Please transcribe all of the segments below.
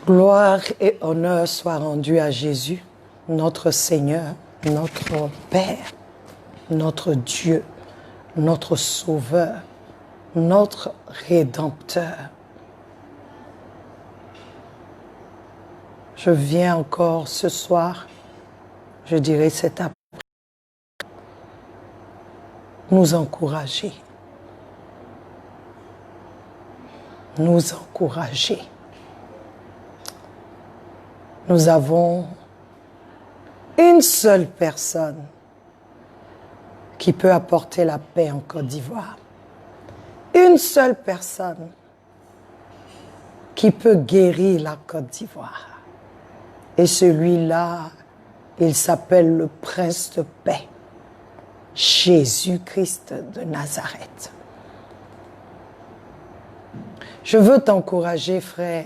Gloire et honneur soient rendus à Jésus, notre Seigneur, notre Père, notre Dieu, notre Sauveur, notre Rédempteur. Je viens encore ce soir, je dirais cet après, nous encourager. Nous encourager. Nous avons une seule personne qui peut apporter la paix en Côte d'Ivoire. Une seule personne qui peut guérir la Côte d'Ivoire. Et celui-là, il s'appelle le Prince de paix, Jésus-Christ de Nazareth. Je veux t'encourager, frère.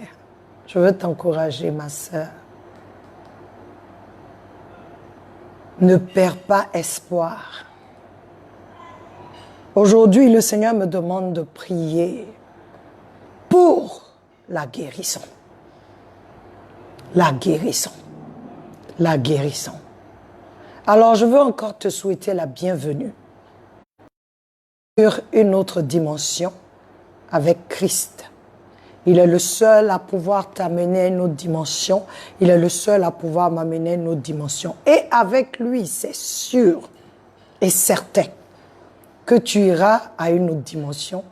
Je veux t'encourager, ma sœur. Ne perds pas espoir. Aujourd'hui, le Seigneur me demande de prier pour la guérison. La guérison. La guérison. Alors, je veux encore te souhaiter la bienvenue sur une autre dimension avec Christ. Il est le seul à pouvoir t'amener à une autre dimension. Il est le seul à pouvoir m'amener à une autre dimension. Et avec lui, c'est sûr et certain que tu iras à une autre dimension,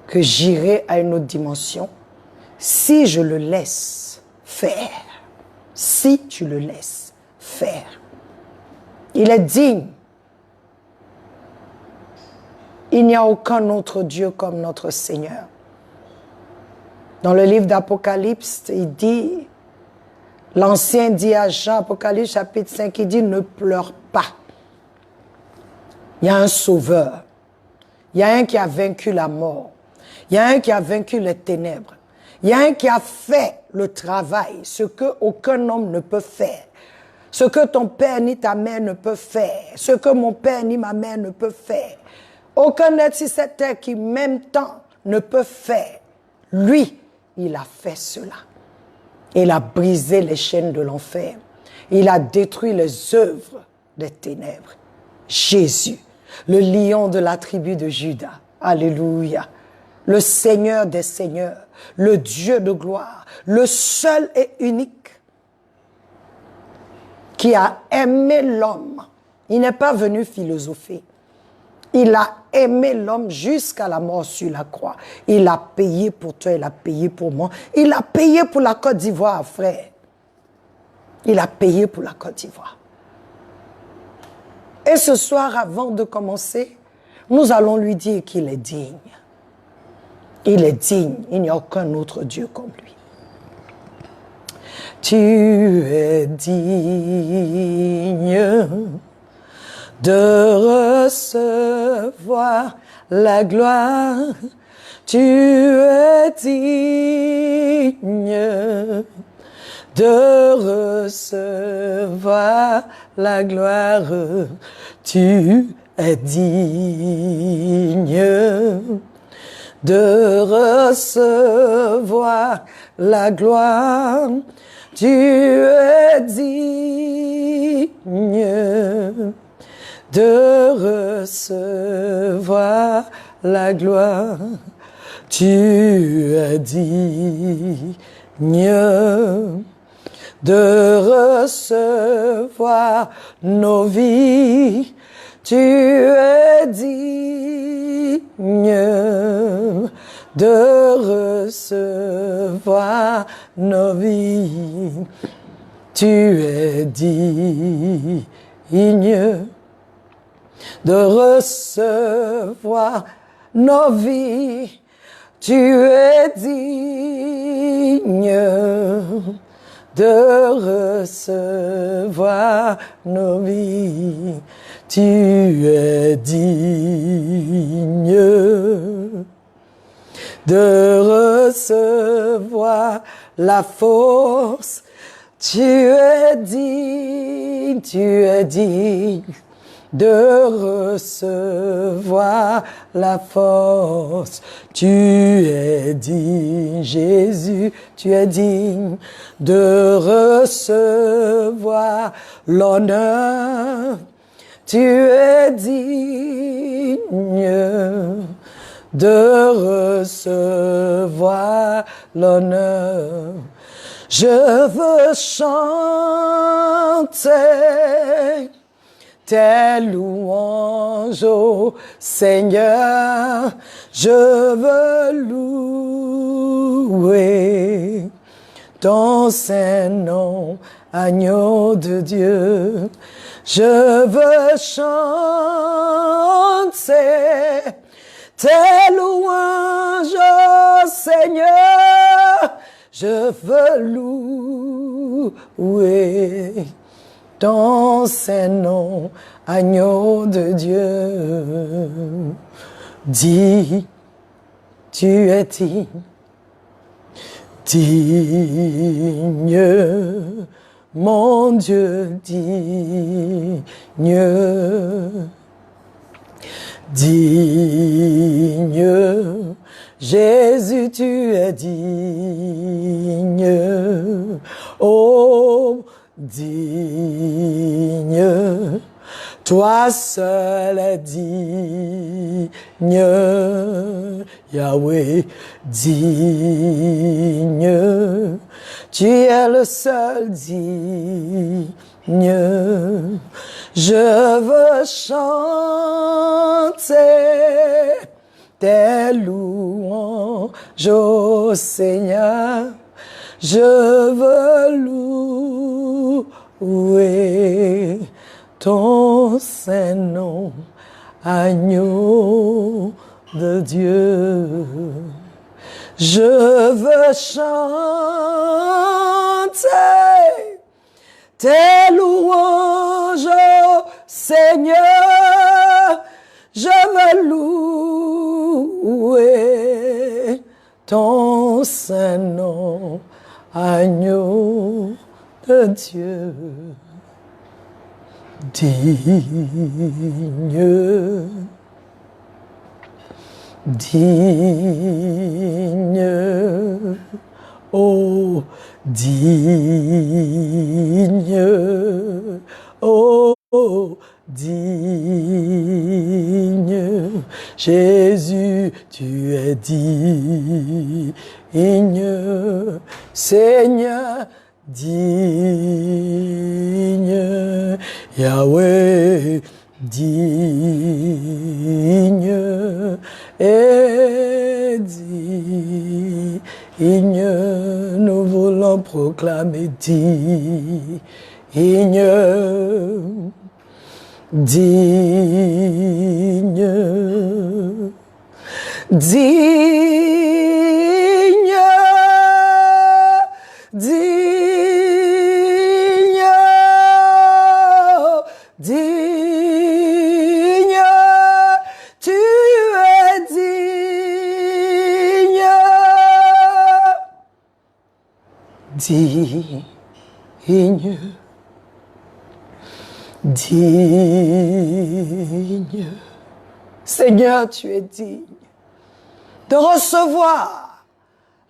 que j'irai à une autre dimension, si je le laisse faire. Si tu le laisses faire. Il est digne. Il n'y a aucun autre Dieu comme notre Seigneur. Dans le livre d'Apocalypse, il dit, l'Ancien dit à Jean, Apocalypse chapitre 5, il dit, ne pleure pas. Il y a un sauveur. Il y a un qui a vaincu la mort. Il y a un qui a vaincu les ténèbres. Il y a un qui a fait le travail, ce qu'aucun homme ne peut faire. Ce que ton père ni ta mère ne peut faire. Ce que mon père ni ma mère ne peut faire. Aucun être sur cette terre qui, même temps, ne peut faire. Lui, il a fait cela. Il a brisé les chaînes de l'enfer. Il a détruit les œuvres des ténèbres. Jésus, le lion de la tribu de Juda. Alléluia. Le Seigneur des seigneurs, le Dieu de gloire, le seul et unique qui a aimé l'homme. Il n'est pas venu philosopher. Il a aimé l'homme jusqu'à la mort sur la croix. Il a payé pour toi, il a payé pour moi. Il a payé pour la Côte d'Ivoire, frère. Il a payé pour la Côte d'Ivoire. Et ce soir, avant de commencer, nous allons lui dire qu'il est digne. Il est digne. Il n'y a aucun autre Dieu comme lui. Tu es digne de recevoir la gloire. Tu es digne de recevoir la gloire. Tu es digne de recevoir la gloire. Tu es digne de recevoir la gloire. Tu es digne de recevoir nos vies. Tu es digne de recevoir nos vies. Tu es digne de recevoir nos vies. Tu es digne de recevoir nos vies. Tu es digne de recevoir la force. Tu es digne de recevoir la force. Tu es digne, Jésus, tu es digne de recevoir l'honneur. Tu es digne de recevoir l'honneur. Je veux chanter tes louanges, ô Seigneur. Je veux louer ton saint nom, agneau de Dieu. Je veux chanter tes louanges, ô Seigneur. Je veux louer ton saint nom, agneau de Dieu. Dis, tu es digne, digne, mon Dieu, digne, digne. Jésus, tu es digne, oh, digne, toi seul es digne, Yahweh, digne, tu es le seul digne. Je veux chanter tes louanges, ô Seigneur. Je veux louer ton saint nom, agneau de Dieu. Je veux chanter tes louanges, ô Seigneur. Je veux louer ton saint nom, agneau de Dieu. Digne, digne, oh, digne, oh, digne, Jésus, tu es digne, Seigneur, digne, Yahweh, digne, et digne, nous voulons proclamer digne, digne, digne, digne, digne, tu es digne, digne, digne. Seigneur, tu es digne de recevoir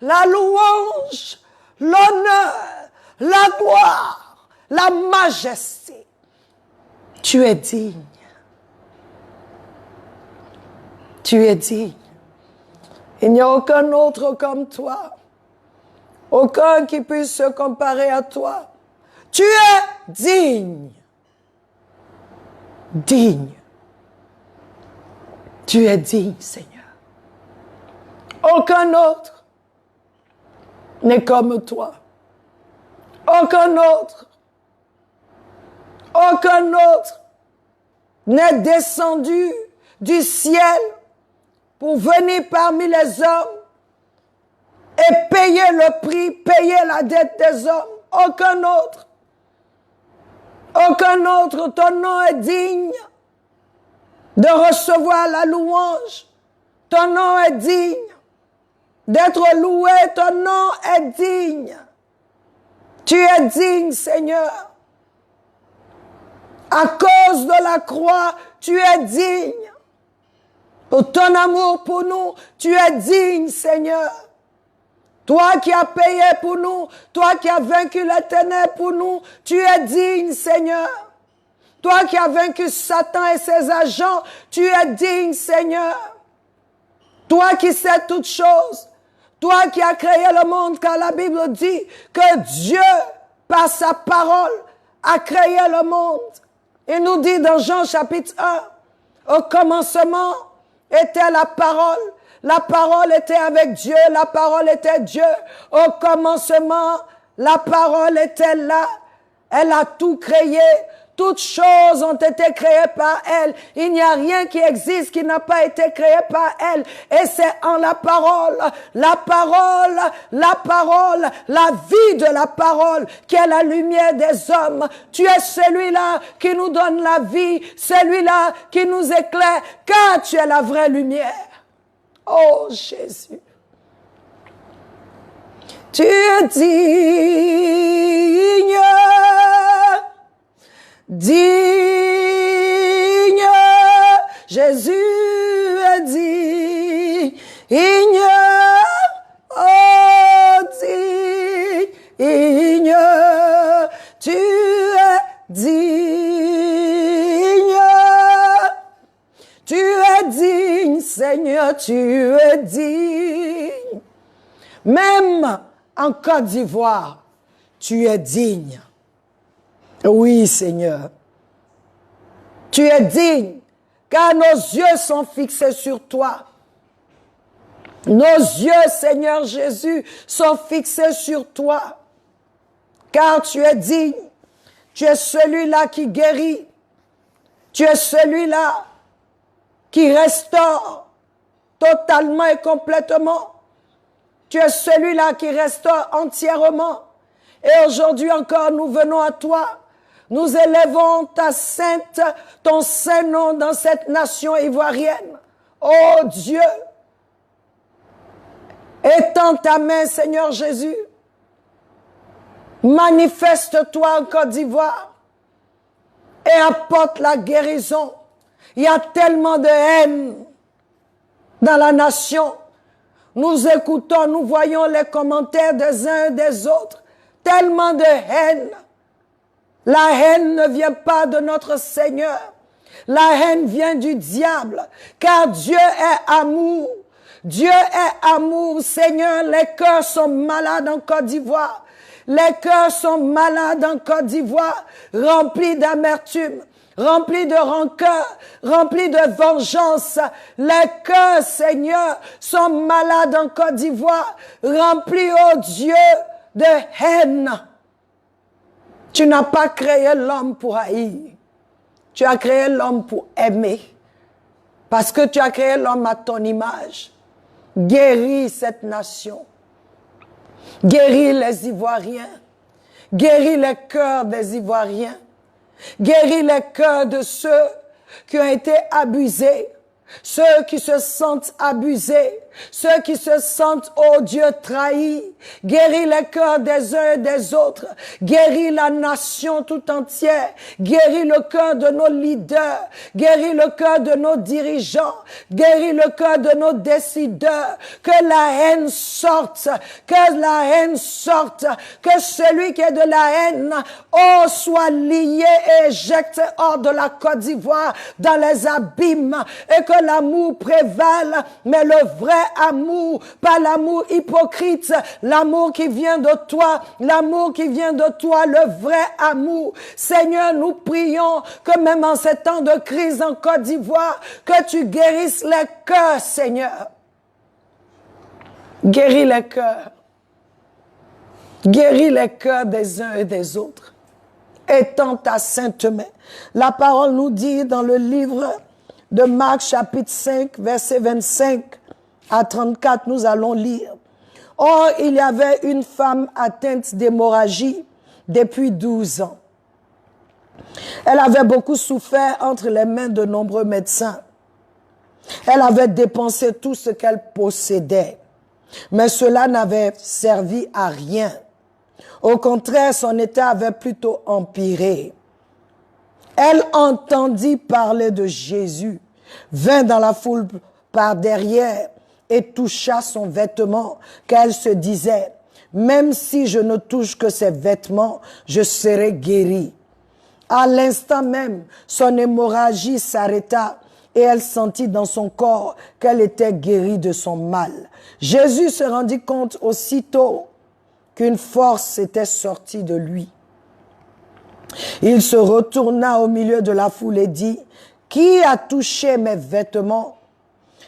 la louange, l'honneur, la gloire, la majesté. Tu es digne. Tu es digne. Il n'y a aucun autre comme toi. Aucun qui puisse se comparer à toi. Tu es digne. Digne. Tu es digne, Seigneur. Aucun autre n'est comme toi. Aucun autre n'est descendu du ciel pour venir parmi les hommes et payer le prix, payer la dette des hommes. Aucun autre. Aucun autre. Ton nom est digne de recevoir la louange. Ton nom est digne d'être loué. Ton nom est digne. Tu es digne, Seigneur. À cause de la croix, tu es digne. Pour ton amour pour nous, tu es digne, Seigneur. Toi qui as payé pour nous, toi qui as vaincu les ténèbres pour nous, tu es digne, Seigneur. Toi qui as vaincu Satan et ses agents, tu es digne, Seigneur. Toi qui sais toutes choses, toi qui as créé le monde, car la Bible dit que Dieu, par sa parole, a créé le monde. Il nous dit dans Jean chapitre 1, au commencement était la parole était avec Dieu, la parole était Dieu. Au commencement, la parole était là, elle a tout créé. Toutes choses ont été créées par elle. Il n'y a rien qui existe qui n'a pas été créé par elle. Et c'est en la parole, la vie de la parole qui est la lumière des hommes. Tu es celui-là qui nous donne la vie, celui-là qui nous éclaire, car tu es la vraie lumière. Oh Jésus. Tu es digne. Digne, Jésus est digne, oh digne, tu es digne, Seigneur, tu es digne. Même en Côte d'Ivoire, tu es digne. Oui, Seigneur. Tu es digne, car nos yeux sont fixés sur toi. Nos yeux, Seigneur Jésus, sont fixés sur toi, car tu es digne. Tu es celui-là qui guérit. Tu es celui-là qui restaure totalement et complètement. Tu es celui-là qui restaure entièrement. Et aujourd'hui encore, nous venons à toi. Nous élevons ton saint nom dans cette nation ivoirienne. Oh Dieu, étends ta main, Seigneur Jésus. Manifeste-toi en Côte d'Ivoire et apporte la guérison. Il y a tellement de haine dans la nation. Nous écoutons, nous voyons les commentaires des uns et des autres. Tellement de haine. La haine ne vient pas de notre Seigneur. La haine vient du diable, car Dieu est amour. Dieu est amour, Seigneur. Les cœurs sont malades en Côte d'Ivoire. Les cœurs sont malades en Côte d'Ivoire, remplis d'amertume, remplis de rancœur, remplis de vengeance. Les cœurs, Seigneur, sont malades en Côte d'Ivoire, remplis, oh Dieu, de haine. Tu n'as pas créé l'homme pour haïr. Tu as créé l'homme pour aimer. Parce que tu as créé l'homme à ton image. Guéris cette nation. Guéris les Ivoiriens. Guéris les cœurs des Ivoiriens. Guéris les cœurs de ceux qui ont été abusés. Ceux qui se sentent abusés, ceux qui se sentent, oh Dieu, trahis. Guéris les cœurs des uns et des autres. Guéris la nation tout entière. Guéris le cœur de nos leaders. Guéris le cœur de nos dirigeants. Guéris le cœur de nos décideurs. Que la haine sorte. Que la haine sorte. Que celui qui est de la haine, oh, soit lié et éjecté hors de la Côte d'Ivoire, dans les abîmes. Et que l'amour prévale, mais le vrai amour, pas l'amour hypocrite, l'amour qui vient de toi, l'amour qui vient de toi, le vrai amour. Seigneur, nous prions que même en ces temps de crise en Côte d'Ivoire, que tu guérisses les cœurs, Seigneur. Guéris les cœurs. Guéris les cœurs des uns et des autres. Étends ta sainte main. La parole nous dit dans le livre de Marc chapitre 5, verset 25 à 34, nous allons lire. Or, il y avait une femme atteinte d'hémorragie depuis 12 ans. Elle avait beaucoup souffert entre les mains de nombreux médecins. Elle avait dépensé tout ce qu'elle possédait, mais cela n'avait servi à rien. Au contraire, son état avait plutôt empiré. Elle entendit parler de Jésus, vint dans la foule par derrière et toucha son vêtement, car elle se disait, même si je ne touche que ses vêtements, je serai guérie. À l'instant même, son hémorragie s'arrêta et elle sentit dans son corps qu'elle était guérie de son mal. Jésus se rendit compte aussitôt qu'une force était sortie de lui. Il se retourna au milieu de la foule et dit, « Qui a touché mes vêtements ?»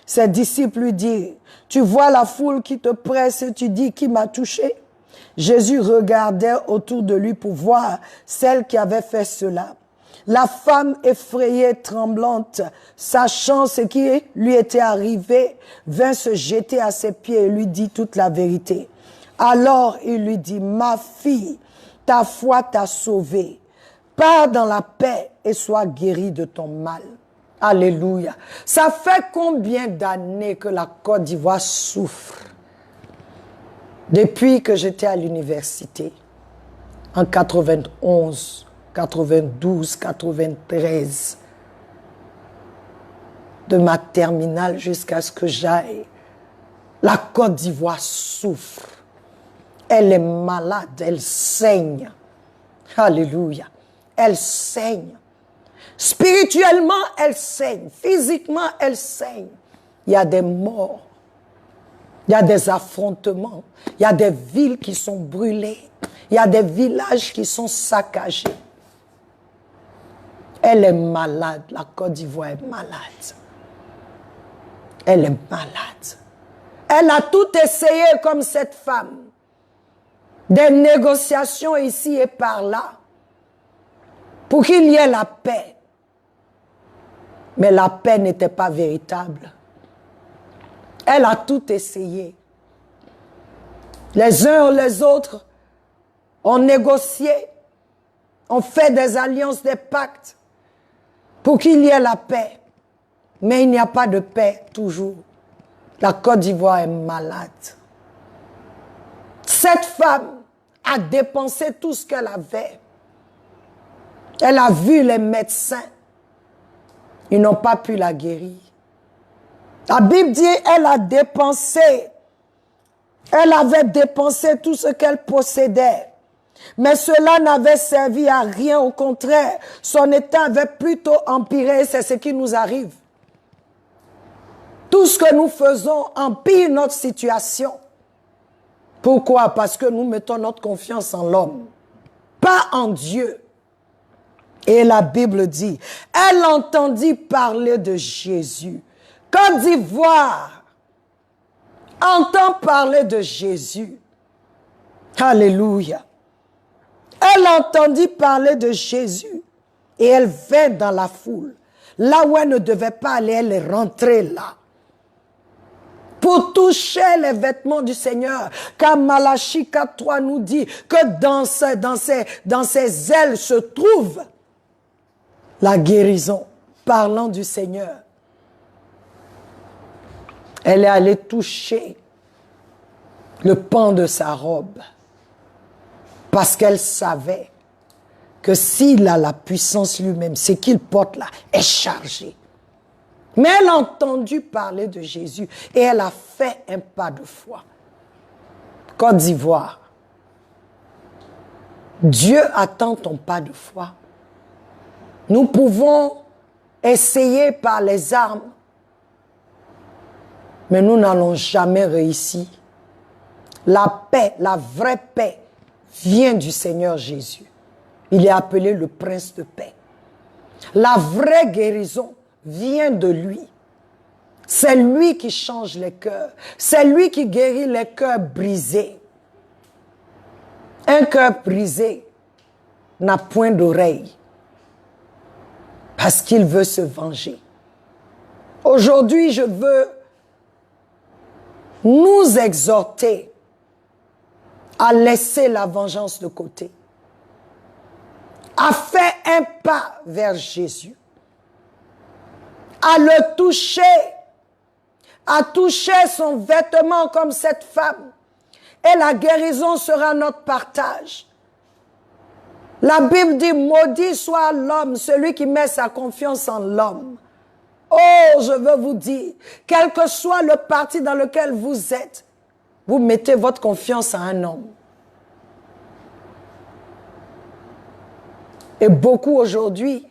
Ses disciples lui dirent, « Tu vois la foule qui te presse et tu dis, qui m'a touché ?» Jésus regardait autour de lui pour voir celle qui avait fait cela. La femme effrayée, tremblante, sachant ce qui lui était arrivé, vint se jeter à ses pieds et lui dit toute la vérité. Alors il lui dit, « Ma fille, ta foi t'a sauvée. Pars dans la paix et sois guérie de ton mal. » Alléluia. Ça fait combien d'années que la Côte d'Ivoire souffre? Depuis que j'étais à l'université, en 91, 92, 93, de ma terminale jusqu'à ce que j'aille, la Côte d'Ivoire souffre. Elle est malade, elle saigne. Alléluia. Elle saigne. Spirituellement, elle saigne. Physiquement, elle saigne. Il y a des morts. Il y a des affrontements. Il y a des villes qui sont brûlées. Il y a des villages qui sont saccagés. Elle est malade. La Côte d'Ivoire est malade. Elle est malade. Elle a tout essayé comme cette femme. Des négociations ici et par là. Pour qu'il y ait la paix. Mais la paix n'était pas véritable. Elle a tout essayé. Les uns ou les autres ont négocié, ont fait des alliances, des pactes pour qu'il y ait la paix. Mais il n'y a pas de paix toujours. La Côte d'Ivoire est malade. Cette femme a dépensé tout ce qu'elle avait. Elle a vu les médecins. Ils n'ont pas pu la guérir. La Bible dit, elle a dépensé. Elle avait dépensé tout ce qu'elle possédait. Mais cela n'avait servi à rien. Au contraire, son état avait plutôt empiré. C'est ce qui nous arrive. Tout ce que nous faisons empire notre situation. Pourquoi? Parce que nous mettons notre confiance en l'homme, pas en Dieu. Et la Bible dit, elle entendit parler de Jésus. Côte d'Ivoire entend parler de Jésus. Alléluia. Elle entendit parler de Jésus et elle vint dans la foule. Là où elle ne devait pas aller, elle est rentrée là. Pour toucher les vêtements du Seigneur. Car Malachie 4.3 nous dit que dans ses ailes se trouve la guérison. Parlant du Seigneur. Elle est allée toucher le pan de sa robe. Parce qu'elle savait que s'il a la puissance lui-même, ce qu'il porte là est chargé. Mais elle a entendu parler de Jésus et elle a fait un pas de foi. Côte d'Ivoire, Dieu attend ton pas de foi. Nous pouvons essayer par les armes, mais nous n'allons jamais réussir. La paix, la vraie paix, vient du Seigneur Jésus. Il est appelé le Prince de paix. La vraie guérison vient de lui. C'est lui qui change les cœurs. C'est lui qui guérit les cœurs brisés. Un cœur brisé n'a point d'oreille parce qu'il veut se venger. Aujourd'hui, je veux nous exhorter à laisser la vengeance de côté, à faire un pas vers Jésus, à le toucher, à toucher son vêtement comme cette femme, et la guérison sera notre partage. La Bible dit, maudit soit l'homme, celui qui met sa confiance en l'homme. Oh, je veux vous dire, quel que soit le parti dans lequel vous êtes, vous mettez votre confiance en un homme. Et beaucoup aujourd'hui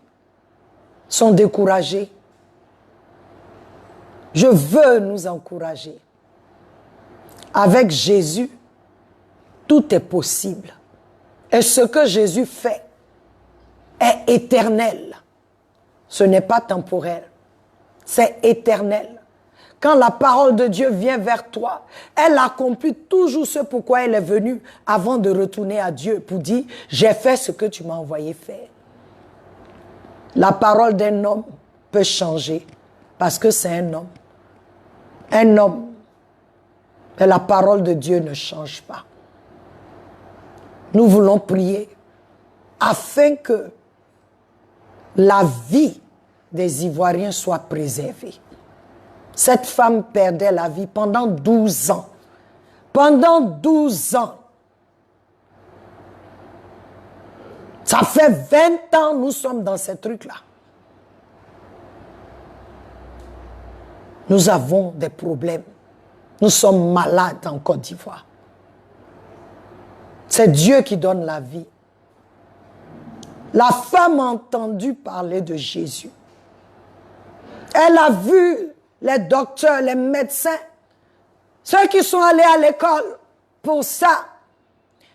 sont découragés. Je veux nous encourager. Avec Jésus, tout est possible. Et ce que Jésus fait est éternel. Ce n'est pas temporel. C'est éternel. Quand la parole de Dieu vient vers toi, elle accomplit toujours ce pourquoi elle est venue avant de retourner à Dieu pour dire, j'ai fait ce que tu m'as envoyé faire. La parole d'un homme peut changer parce que c'est un homme. Un homme. Mais la parole de Dieu ne change pas. Nous voulons prier afin que la vie des Ivoiriens soit préservée. Cette femme perdait la vie pendant 12 ans. Pendant 12 ans. Ça fait 20 ans nous sommes dans ces trucs-là. Nous avons des problèmes. Nous sommes malades en Côte d'Ivoire. C'est Dieu qui donne la vie. La femme a entendu parler de Jésus. Elle a vu les docteurs, les médecins, ceux qui sont allés à l'école pour ça,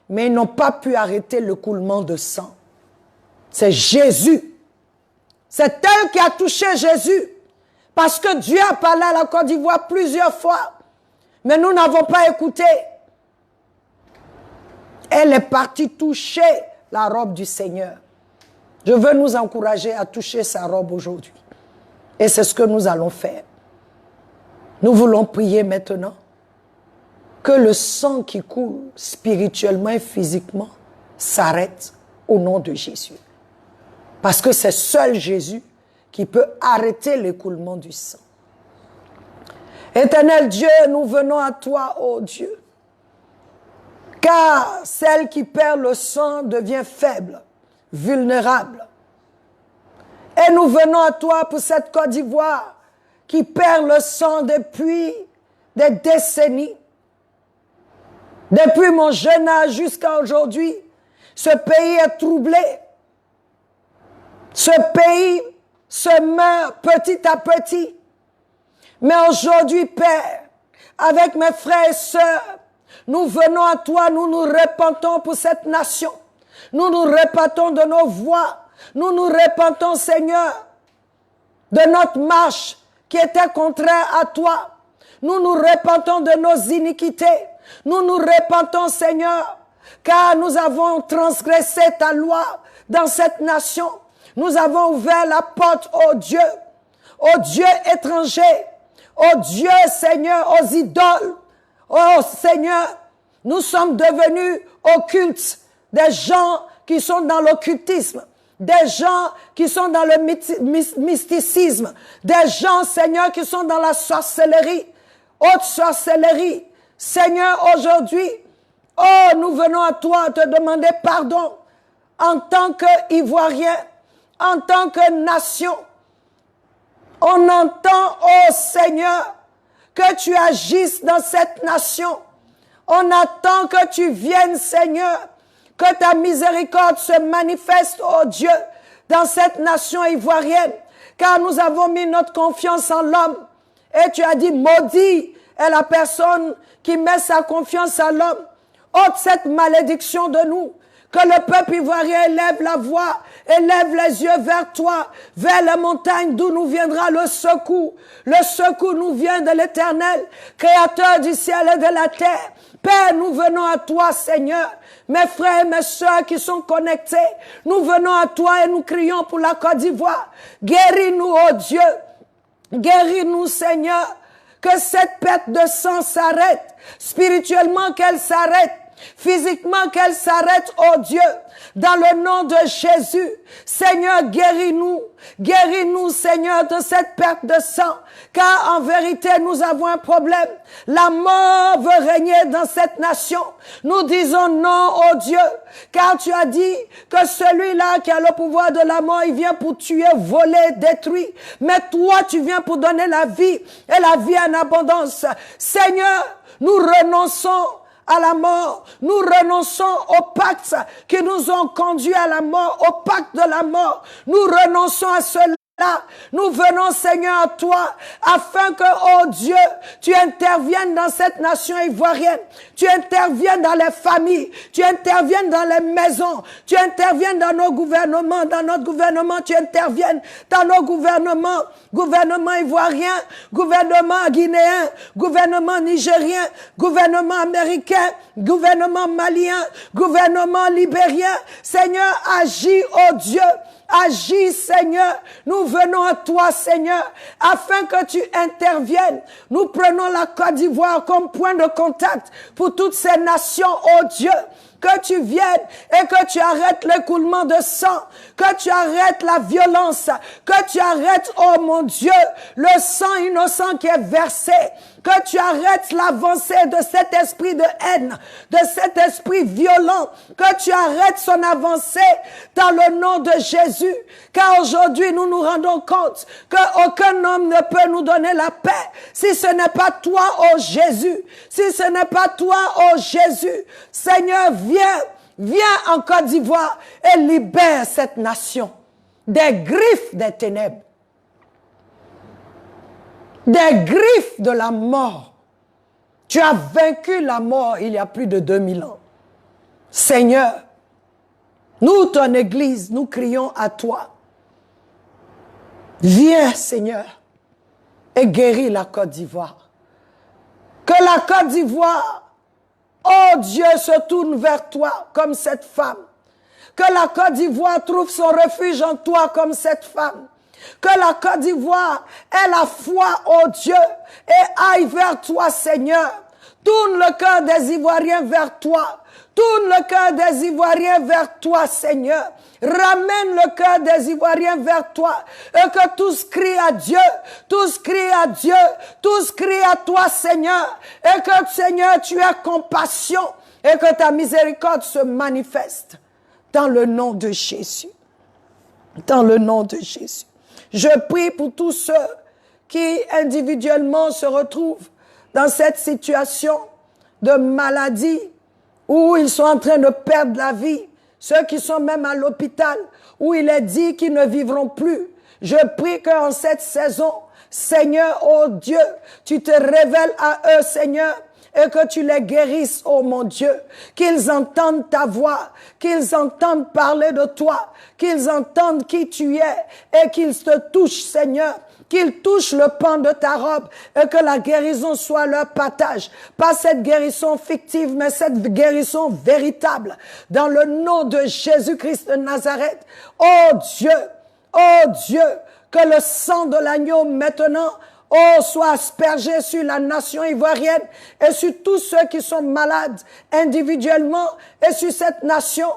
mais ils n'ont pas pu arrêter le coulement de sang. C'est Jésus. C'est elle qui a touché Jésus. Parce que Dieu a parlé à la Côte d'Ivoire plusieurs fois, mais nous n'avons pas écouté. Elle est partie toucher la robe du Seigneur. Je veux nous encourager à toucher sa robe aujourd'hui. Et c'est ce que nous allons faire. Nous voulons prier maintenant que le sang qui coule spirituellement et physiquement s'arrête au nom de Jésus. Parce que c'est seul Jésus qui peut arrêter l'écoulement du sang. Éternel Dieu, nous venons à toi, ô Dieu. Car celle qui perd le sang devient faible, vulnérable. Et nous venons à toi pour cette Côte d'Ivoire qui perd le sang depuis des décennies. Depuis mon jeune âge jusqu'à aujourd'hui, ce pays est troublé. Ce pays se meurt petit à petit. Mais aujourd'hui, Père, avec mes frères et sœurs, nous venons à toi, nous nous repentons pour cette nation. Nous nous repentons de nos voies. Nous nous repentons, Seigneur, de notre marche qui était contraire à toi. Nous nous repentons de nos iniquités. Nous nous repentons, Seigneur, car nous avons transgressé ta loi dans cette nation. Nous avons ouvert la porte, ô Dieu étranger, ô Dieu, Seigneur, aux idoles. Oh Seigneur, nous sommes devenus occultes, des gens qui sont dans l'occultisme, des gens qui sont dans le mysticisme, des gens, Seigneur, qui sont dans la sorcellerie, haute sorcellerie. Seigneur, aujourd'hui, oh, nous venons à toi te demander pardon en tant qu'Ivoiriens, en tant que nation. On entend, oh Seigneur, que tu agisses dans cette nation. On attend que tu viennes, Seigneur, que ta miséricorde se manifeste, oh Dieu, dans cette nation ivoirienne, car nous avons mis notre confiance en l'homme. Et tu as dit, maudit est la personne qui met sa confiance en l'homme. Ôte cette malédiction de nous. Que le peuple ivoirien élève la voix, élève les yeux vers toi, vers les montagnes d'où nous viendra le secours. Le secours nous vient de l'Éternel, créateur du ciel et de la terre. Père, nous venons à toi, Seigneur. Mes frères et mes sœurs qui sont connectés, nous venons à toi et nous crions pour la Côte d'Ivoire. Guéris-nous, oh Dieu. Guéris-nous, Seigneur. Que cette perte de sang s'arrête. Spirituellement, qu'elle s'arrête. Physiquement, qu'elle s'arrête, oh Dieu, dans le nom de Jésus. Seigneur, guéris-nous. Guéris-nous, Seigneur, de cette perte de sang. Car en vérité, nous avons un problème. La mort veut régner dans cette nation. Nous disons non, oh Dieu, car tu as dit que celui-là qui a le pouvoir de la mort, il vient pour tuer, voler, détruire. Mais toi, tu viens pour donner la vie et la vie en abondance. Seigneur, nous renonçons à la mort. Nous renonçons aux pactes qui nous ont conduits à la mort, au pacte de la mort. Nous renonçons à cela. Nous venons, Seigneur, à toi, afin que, oh Dieu, tu interviennes dans cette nation ivoirienne. Tu interviennes dans les familles. Tu interviennes dans les maisons. Tu interviennes dans nos gouvernements. Dans notre gouvernement, tu interviennes dans nos gouvernements. Gouvernement ivoirien, gouvernement guinéen, gouvernement nigérien, gouvernement américain, gouvernement malien, gouvernement libérien. Seigneur, agis, oh Dieu. Agis, Seigneur. Nous venons à toi, Seigneur, afin que tu interviennes. Nous prenons la Côte d'Ivoire comme point de contact pour toutes ces nations, oh Dieu. Que tu viennes et que tu arrêtes l'écoulement de sang, que tu arrêtes la violence, que tu arrêtes, oh mon Dieu, le sang innocent qui est versé, que tu arrêtes l'avancée de cet esprit de haine, de cet esprit violent, que tu arrêtes son avancée dans le nom de Jésus, car aujourd'hui nous nous rendons compte qu'aucun homme ne peut nous donner la paix si ce n'est pas toi, oh Jésus, si ce n'est pas toi, oh Jésus. Seigneur, viens en Côte d'Ivoire et libère cette nation des griffes des ténèbres, des griffes de la mort. Tu as vaincu la mort il y a plus de 2000 ans. Seigneur, nous, ton Église, nous crions à toi. Viens, Seigneur, et guéris la Côte d'Ivoire. Que la Côte d'Ivoire, oh Dieu, se tourne vers toi comme cette femme. Que la Côte d'Ivoire trouve son refuge en toi comme cette femme. Que la Côte d'Ivoire ait la foi, oh Dieu, et aille vers toi, Seigneur. Tourne le cœur des Ivoiriens vers toi. Tourne le cœur des Ivoiriens vers toi, Seigneur. Ramène le cœur des Ivoiriens vers toi. Et que tous crient à Dieu. Tous crient à Dieu. Tous crient à toi, Seigneur. Et que, Seigneur, tu aies compassion. Et que ta miséricorde se manifeste. Dans le nom de Jésus. Dans le nom de Jésus. Je prie pour tous ceux qui individuellement se retrouvent dans cette situation de maladie où ils sont en train de perdre la vie, ceux qui sont même à l'hôpital, où il est dit qu'ils ne vivront plus. Je prie qu'en cette saison, Seigneur, oh Dieu, tu te révèles à eux, Seigneur, et que tu les guérisses, oh mon Dieu, qu'ils entendent ta voix, qu'ils entendent parler de toi, qu'ils entendent qui tu es, et qu'ils te touchent, Seigneur, qu'ils touchent le pan de ta robe et que la guérison soit leur partage. Pas cette guérison fictive, mais cette guérison véritable. Dans le nom de Jésus-Christ de Nazareth. Oh Dieu, que le sang de l'agneau maintenant, oh, soit aspergé sur la nation ivoirienne et sur tous ceux qui sont malades individuellement et sur cette nation.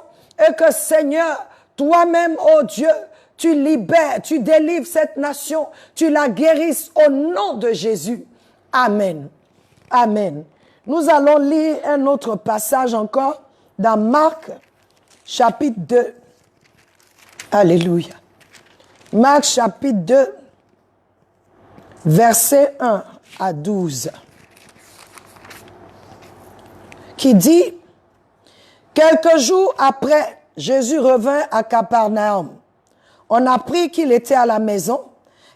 Et que Seigneur, toi-même, oh Dieu, tu libères, tu délivres cette nation, tu la guérisses au nom de Jésus. Amen. Amen. Nous allons lire un autre passage encore dans Marc, chapitre 2. Alléluia. Marc, chapitre 2, versets 1 à 12. Qui dit, quelques jours après, Jésus revint à Capernaum. On apprit qu'il était à la maison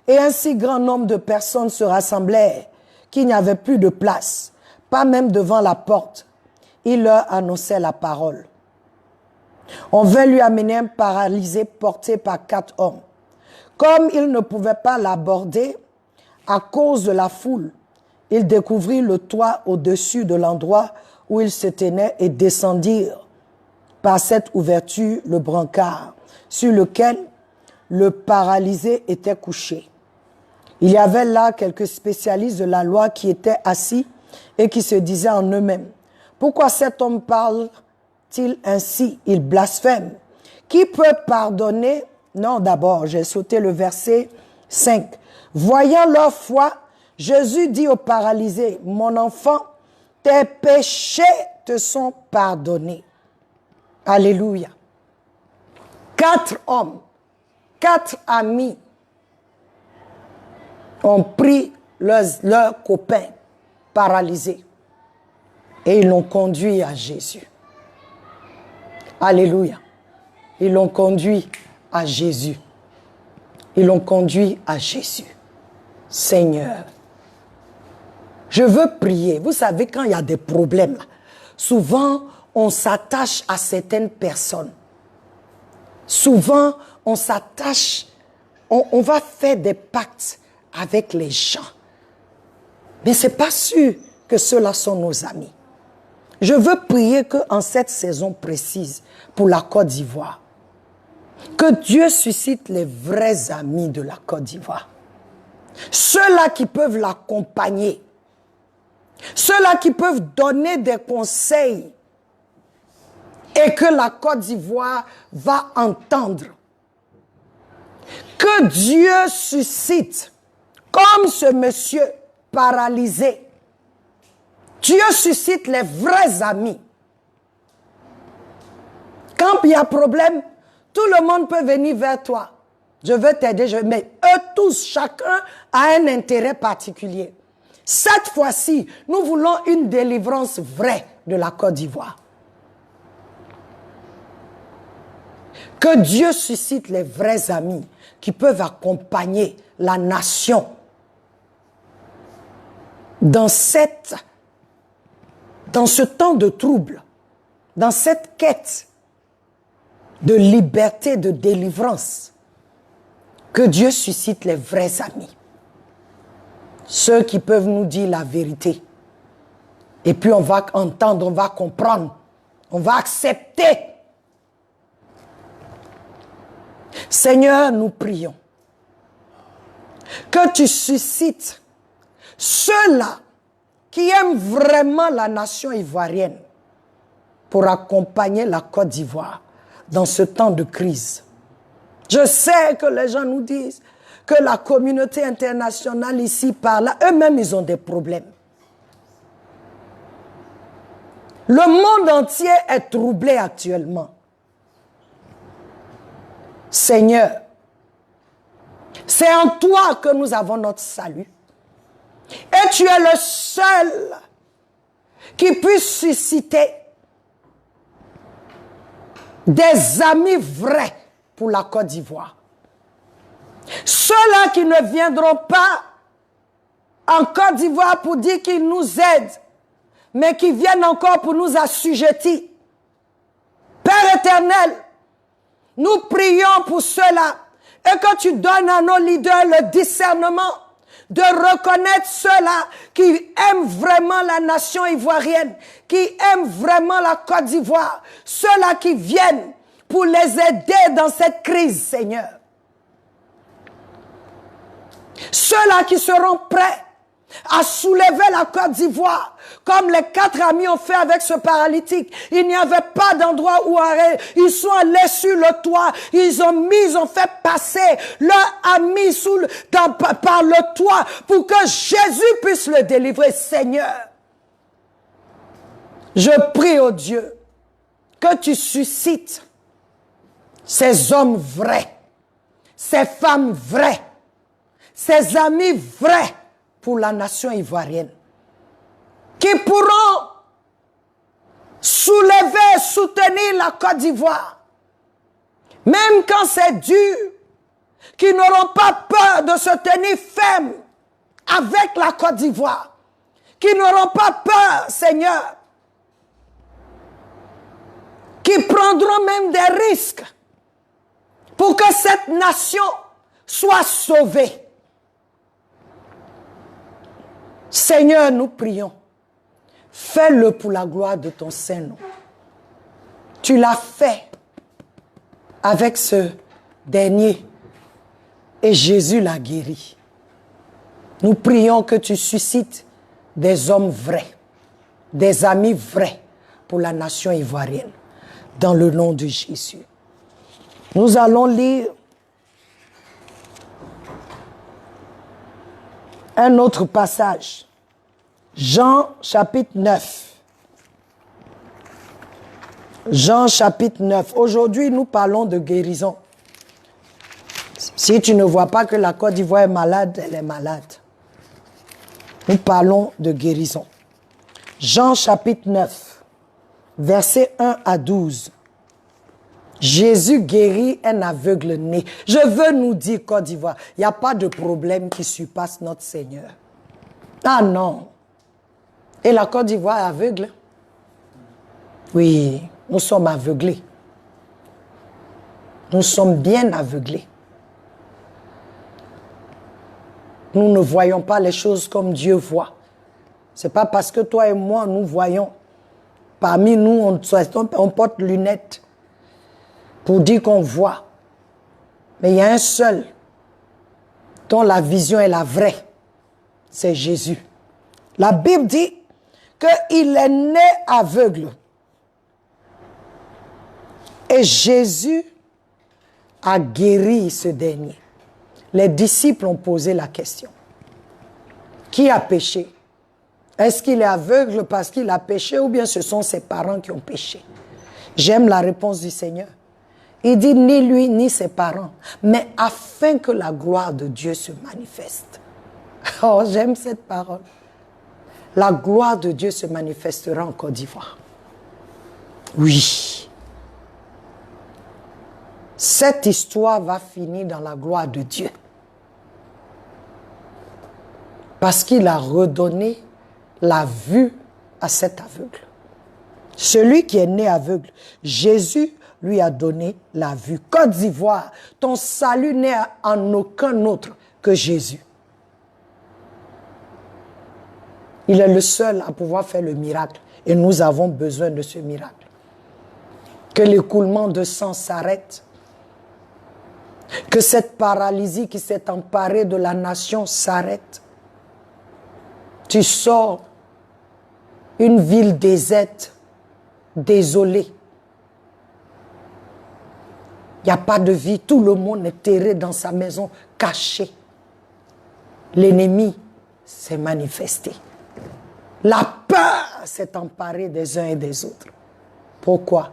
et un si grand nombre de personnes se rassemblèrent qu'il n'y avait plus de place, pas même devant la porte. Il leur annonçait la parole. On vint lui amener un paralysé porté par 4 hommes. Comme il ne pouvait pas l'aborder à cause de la foule, il découvrit le toit au-dessus de l'endroit où il se tenait et descendirent par cette ouverture le brancard sur lequel le paralysé était couché. Il y avait là quelques spécialistes de la loi qui étaient assis et qui se disaient en eux-mêmes, Pourquoi cet homme parle-t-il ainsi? Il blasphème. Qui peut pardonner? Non, d'abord, j'ai sauté le verset 5. Voyant leur foi, Jésus dit au paralysé, « Mon enfant, tes péchés te sont pardonnés. » Alléluia. 4 hommes, 4 amis ont pris leurs copains paralysés et ils l'ont conduit à Jésus. Alléluia. Ils l'ont conduit à Jésus. Ils l'ont conduit à Jésus. Seigneur, je veux prier. Vous savez, quand il y a des problèmes, souvent on s'attache à certaines personnes. Souvent, on s'attache, on va faire des pactes avec les gens. Mais ce n'est pas sûr que ceux-là sont nos amis. Je veux prier qu'en cette saison précise, pour la Côte d'Ivoire, que Dieu suscite les vrais amis de la Côte d'Ivoire. Ceux-là qui peuvent l'accompagner. Ceux-là qui peuvent donner des conseils et que la Côte d'Ivoire va entendre. Que Dieu suscite, comme ce monsieur paralysé, Dieu suscite les vrais amis. Quand il y a problème, tout le monde peut venir vers toi. Je veux t'aider, mais eux tous, chacun a un intérêt particulier. Cette fois-ci, nous voulons une délivrance vraie de la Côte d'Ivoire. Que Dieu suscite les vrais amis qui peuvent accompagner la nation dans ce temps de trouble, dans cette quête de liberté, de délivrance. Que Dieu suscite les vrais amis. Ceux qui peuvent nous dire la vérité. Et puis on va entendre, on va comprendre, on va accepter. Seigneur, nous prions que tu suscites ceux-là qui aiment vraiment la nation ivoirienne pour accompagner la Côte d'Ivoire dans ce temps de crise. Je sais que les gens nous disent que la communauté internationale ici, par là, eux-mêmes, ils ont des problèmes. Le monde entier est troublé actuellement. Seigneur, c'est en toi que nous avons notre salut. Et tu es le seul qui puisse susciter des amis vrais pour la Côte d'Ivoire. Ceux-là qui ne viendront pas en Côte d'Ivoire pour dire qu'ils nous aident, mais qui viennent encore pour nous assujettir. Père éternel, nous prions pour ceux-là et que tu donnes à nos leaders le discernement de reconnaître ceux-là qui aiment vraiment la nation ivoirienne, qui aiment vraiment la Côte d'Ivoire, ceux-là qui viennent pour les aider dans cette crise, Seigneur. Ceux-là qui seront prêts à soulever la Côte d'Ivoire, comme les 4 amis ont fait avec ce paralytique. Il n'y avait pas d'endroit où arrêter. Ils sont allés sur le toit. Ils ont fait passer leur ami par le toit pour que Jésus puisse le délivrer. Seigneur, je prie au Dieu que tu suscites ces hommes vrais, ces femmes vraies, ces amis vrais pour la nation ivoirienne, qui pourront soulever, soutenir la Côte d'Ivoire, même quand c'est dur, qui n'auront pas peur de se tenir ferme avec la Côte d'Ivoire, qui n'auront pas peur, Seigneur, qui prendront même des risques pour que cette nation soit sauvée. Seigneur, nous prions, fais-le pour la gloire de ton Saint-Nom. Tu l'as fait avec ce dernier et Jésus l'a guéri. Nous prions que tu suscites des hommes vrais, des amis vrais pour la nation ivoirienne, dans le nom de Jésus. Nous allons lire un autre passage. Jean chapitre 9. Jean chapitre 9. Aujourd'hui, nous parlons de guérison. Si tu ne vois pas que la Côte d'Ivoire est malade, elle est malade. Nous parlons de guérison. Jean chapitre 9, versets 1 à 12. Jésus guérit un aveugle né. Je veux nous dire, Côte d'Ivoire, il n'y a pas de problème qui surpasse notre Seigneur. Ah non. Et la Côte d'Ivoire est aveugle? Oui, nous sommes aveuglés. Nous sommes bien aveuglés. Nous ne voyons pas les choses comme Dieu voit. Ce n'est pas parce que toi et moi, nous voyons. Parmi nous, on porte lunettes pour dire qu'on voit. Mais il y a un seul dont la vision est la vraie. C'est Jésus. La Bible dit qu'il est né aveugle. Et Jésus a guéri ce dernier. Les disciples ont posé la question. Qui a péché? Est-ce qu'il est aveugle parce qu'il a péché ou bien ce sont ses parents qui ont péché? J'aime la réponse du Seigneur. Il dit ni lui ni ses parents, mais afin que la gloire de Dieu se manifeste. Oh, j'aime cette parole. La gloire de Dieu se manifestera en Côte d'Ivoire. Oui. Cette histoire va finir dans la gloire de Dieu. Parce qu'il a redonné la vue à cet aveugle. Celui qui est né aveugle, Jésus lui a donné la vue. Côte d'Ivoire, ton salut n'est en aucun autre que Jésus. Il est le seul à pouvoir faire le miracle. Et nous avons besoin de ce miracle. Que l'écoulement de sang s'arrête. Que cette paralysie qui s'est emparée de la nation s'arrête. Tu sors une ville déserte, désolée. Il n'y a pas de vie, tout le monde est terré dans sa maison, caché. L'ennemi s'est manifesté. La peur s'est emparée des uns et des autres. Pourquoi?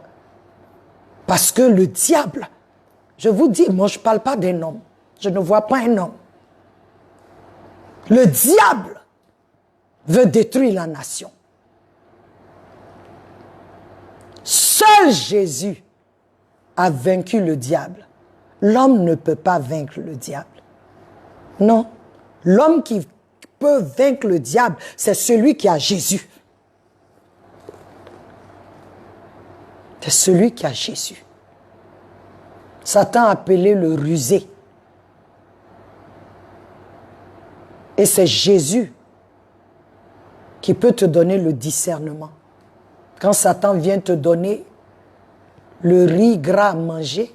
Parce que le diable, je vous dis, moi je ne parle pas d'un homme, je ne vois pas un homme. Le diable veut détruire la nation. Seul Jésus a vaincu le diable. L'homme ne peut pas vaincre le diable. Non. L'homme qui peut vaincre le diable, c'est celui qui a Jésus. C'est celui qui a Jésus. Satan a appelé le rusé. Et c'est Jésus qui peut te donner le discernement. Quand Satan vient te donner le riz gras à manger,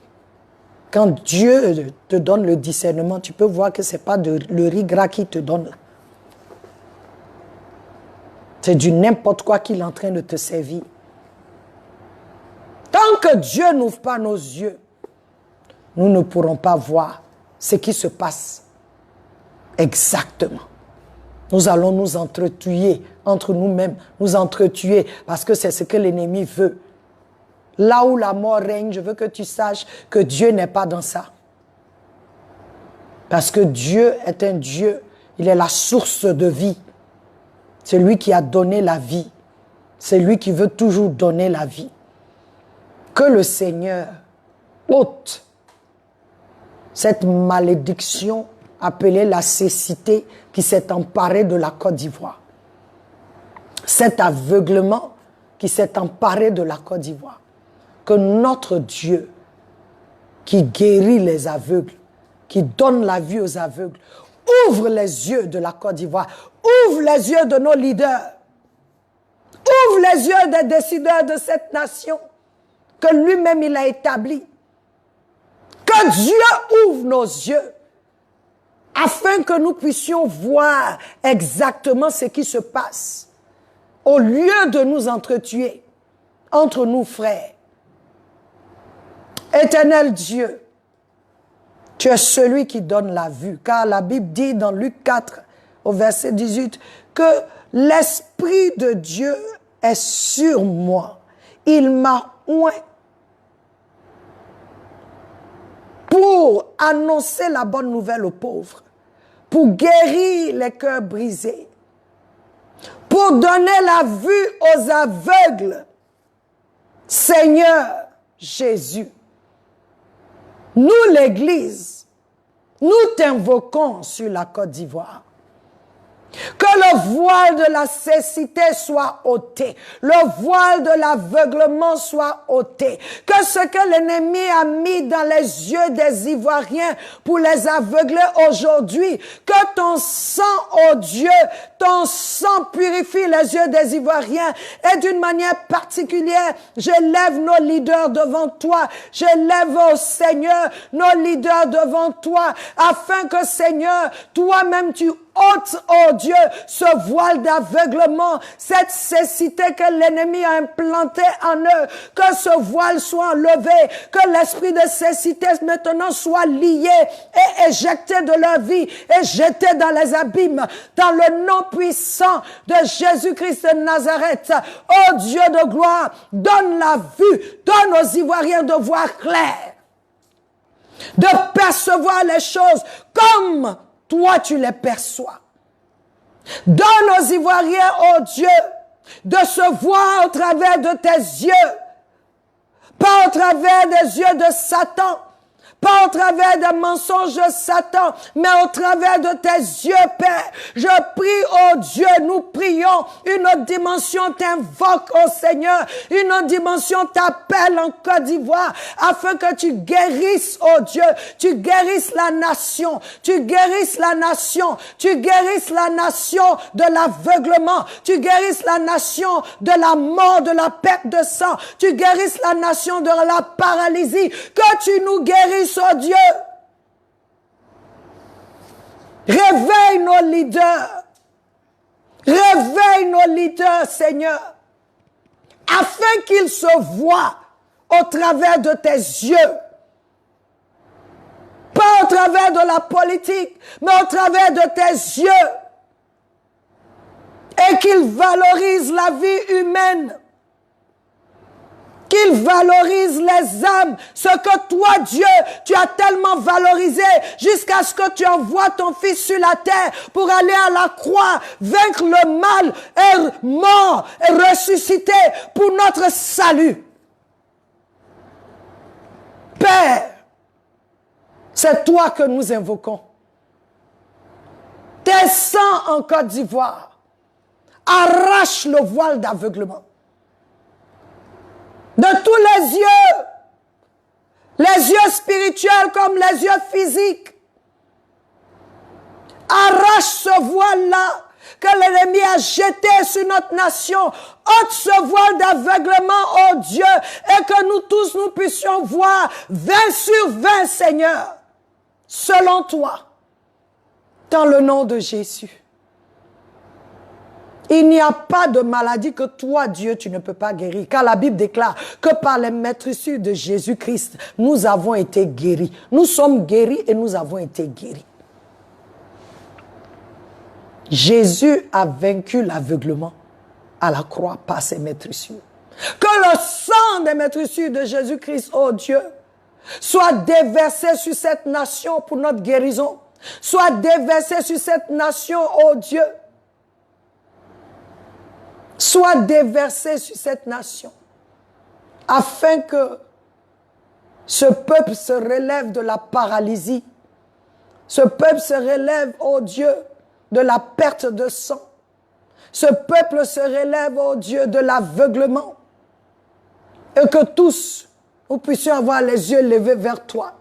quand Dieu te donne le discernement, tu peux voir que ce n'est pas le riz gras qu'il te donne là. C'est du n'importe quoi qu'il est en train de te servir. Tant que Dieu n'ouvre pas nos yeux, nous ne pourrons pas voir ce qui se passe exactement. Nous allons nous entretuer entre nous-mêmes, nous entretuer parce que c'est ce que l'ennemi veut. Là où la mort règne, je veux que tu saches que Dieu n'est pas dans ça. Parce que Dieu est un Dieu, il est la source de vie. C'est lui qui a donné la vie. C'est lui qui veut toujours donner la vie. Que le Seigneur ôte cette malédiction appelée la cécité qui s'est emparée de la Côte d'Ivoire. Cet aveuglement qui s'est emparé de la Côte d'Ivoire. Que notre Dieu, qui guérit les aveugles, qui donne la vie aux aveugles, ouvre les yeux de la Côte d'Ivoire, ouvre les yeux de nos leaders, ouvre les yeux des décideurs de cette nation que lui-même il a établi. Que Dieu ouvre nos yeux afin que nous puissions voir exactement ce qui se passe au lieu de nous entretuer. entre nous, frères. Éternel Dieu, tu es celui qui donne la vue, car la Bible dit dans Luc 4, au verset 18, que l'Esprit de Dieu est sur moi. Il m'a oint pour annoncer la bonne nouvelle aux pauvres, pour guérir les cœurs brisés, pour donner la vue aux aveugles. Seigneur Jésus, nous l'Église, nous t'invoquons sur la Côte d'Ivoire. Que le voile de la cécité soit ôté. Le voile de l'aveuglement soit ôté. Que ce que l'ennemi a mis dans les yeux des Ivoiriens pour les aveugler aujourd'hui, que ton sang, oh Dieu, ton sang purifie les yeux des Ivoiriens. Et d'une manière particulière, je lève nos leaders devant toi. Je lève, oh Seigneur, nos leaders devant toi, afin que, Seigneur, toi-même tu ôte, oh Dieu, ce voile d'aveuglement, cette cécité que l'ennemi a implantée en eux, que ce voile soit enlevé, que l'esprit de cécité maintenant soit lié et éjecté de leur vie et jeté dans les abîmes, dans le nom puissant de Jésus-Christ de Nazareth. Oh Dieu de gloire, donne la vue, donne aux Ivoiriens de voir clair, de percevoir les choses comme toi, tu les perçois. Donne aux Ivoiriens, oh Dieu, de se voir au travers de tes yeux, pas au travers des yeux de Satan, pas au travers des mensonges de Satan, mais au travers de tes yeux, Père. Je prie, oh Dieu, nous prions, une autre dimension t'invoque, oh Seigneur, une autre dimension t'appelle en Côte d'Ivoire, afin que tu guérisses, oh Dieu, tu guérisses la nation, tu guérisses la nation, tu guérisses la nation de l'aveuglement, tu guérisses la nation de la mort, de la perte de sang, tu guérisses la nation de la paralysie, que tu nous guérisses, oh Dieu. Réveille nos leaders. Réveille nos leaders, Seigneur, afin qu'ils se voient au travers de tes yeux. Pas au travers de la politique, mais au travers de tes yeux. Et qu'ils valorisent la vie humaine. Qu'il valorise les âmes, ce que toi, Dieu, tu as tellement valorisé jusqu'à ce que tu envoies ton Fils sur la terre pour aller à la croix, vaincre le mal, et mort, et ressusciter pour notre salut. Père, c'est toi que nous invoquons. Descends en Côte d'Ivoire, arrache le voile d'aveuglement de tous les yeux spirituels comme les yeux physiques. Arrache ce voile-là que l'ennemi a jeté sur notre nation. Ôte ce voile d'aveuglement, oh Dieu, et que nous tous nous puissions voir 20 sur 20, Seigneur, selon toi, dans le nom de Jésus. Il n'y a pas de maladie que toi, Dieu, tu ne peux pas guérir. Car la Bible déclare que par les maîtresses de Jésus-Christ, nous avons été guéris. Nous sommes guéris et nous avons été guéris. Jésus a vaincu l'aveuglement à la croix par ses maîtresses. Que le sang des maîtresses de Jésus-Christ, oh Dieu, soit déversé sur cette nation pour notre guérison. Soit déversé sur cette nation, oh Dieu. Soit déversé sur cette nation, afin que ce peuple se relève de la paralysie, ce peuple se relève, oh Dieu, de la perte de sang, ce peuple se relève, oh Dieu, de l'aveuglement, et que tous, nous puissions avoir les yeux levés vers toi.